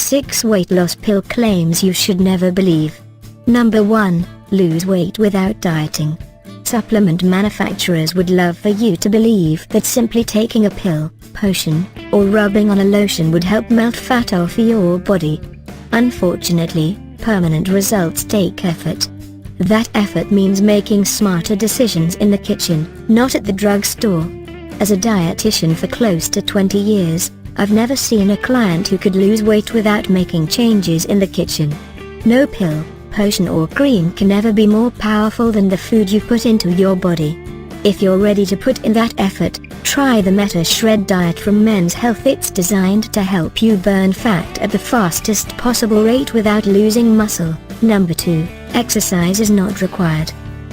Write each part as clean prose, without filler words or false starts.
6 weight loss pill claims you should never believe. Number 1. Lose weight without dieting. Supplement manufacturers would love for you to believe that simply taking a pill, potion, or rubbing on a lotion would help melt fat off your body. Unfortunately, permanent results take effort. That effort means making smarter decisions in the kitchen, not at the drugstore. As a dietitian for close to 20 years, I've never seen a client who could lose weight without making changes in the kitchen. No pill, potion or cream can ever be more powerful than the food you put into your body. If you're ready to put in that effort, try the Meta Shred diet from Men's Health. It's designed to help you burn fat at the fastest possible rate without losing muscle. Number 2. Exercise is not required.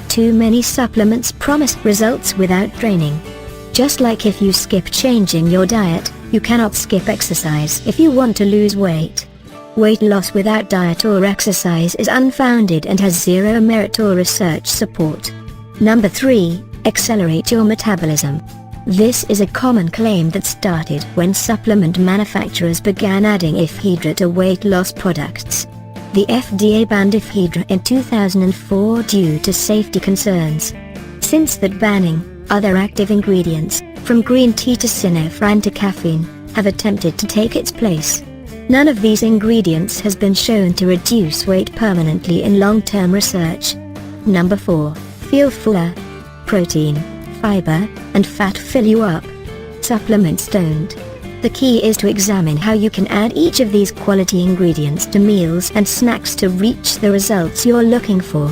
Too many supplements promise results without training. Just like if you skip changing your diet, you cannot skip exercise if you want to lose weight. Weight loss without diet or exercise is unfounded and has zero merit or research support. Number 3. Accelerate your metabolism. This is a common claim that started when supplement manufacturers began adding ephedra to weight loss products. The FDA banned ephedra in 2004 due to safety concerns. Since that banning, other active ingredients, from green tea to cinefran to caffeine, have attempted to take its place. None of these ingredients has been shown to reduce weight permanently in long-term research. Number 4. Feel fuller. Protein, fiber, and fat fill you up. Supplements don't. The key is to examine how you can add each of these quality ingredients to meals and snacks to reach the results you're looking for.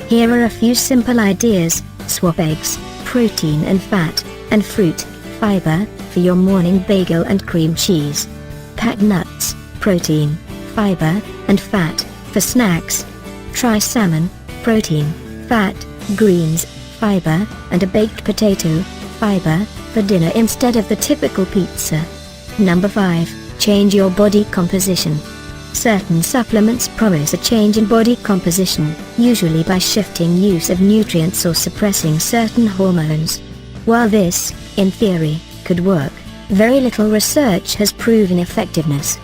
Here are a few simple ideas. Swap eggs, protein and fat, and fruit, fiber, for your morning bagel and cream cheese. Pack nuts, protein, fiber, and fat, for snacks. Try salmon, protein, fat, greens, fiber, and a baked potato, fiber, for dinner instead of the typical pizza. Number 5. Change your body composition. Certain supplements promise a change in body composition, usually by shifting use of nutrients or suppressing certain hormones. While this, in theory, could work, very little research has proven effectiveness.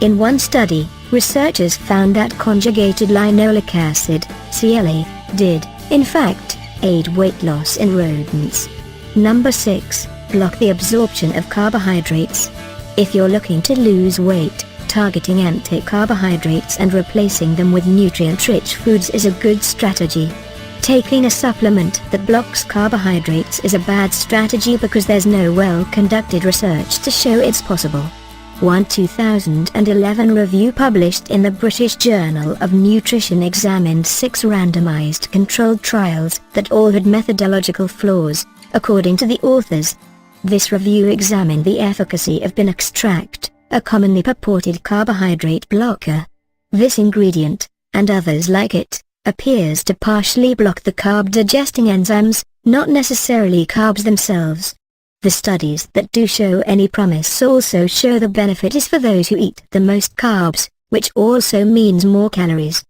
In one study, researchers found that conjugated linoleic acid, CLA, did, in fact, aid weight loss in rodents. Number 6. Block the absorption of carbohydrates. If you're looking to lose weight, targeting empty carbohydrates and replacing them with nutrient-rich foods is a good strategy. Taking a supplement that blocks carbohydrates is a bad strategy because there's no well-conducted research to show it's possible. One 2011 review published in the British Journal of Nutrition examined 6 randomized controlled trials that all had methodological flaws, according to the authors. This review examined the efficacy of bean extract, a commonly purported carbohydrate blocker. This ingredient, and others like it, appears to partially block the carb-digesting enzymes, not necessarily carbs themselves. The studies that do show any promise also show the benefit is for those who eat the most carbs, which also means more calories.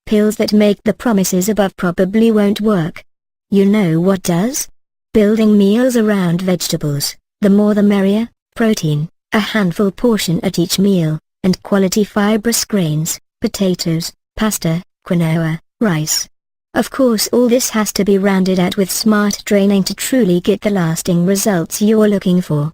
Pills that make the promises above probably won't work. You know what does? Building meals around vegetables, the more the merrier. Protein, a handful portion at each meal, and quality fibrous grains, potatoes, pasta, quinoa, rice. Of course all this has to be rounded out with smart training to truly get the lasting results you're looking for.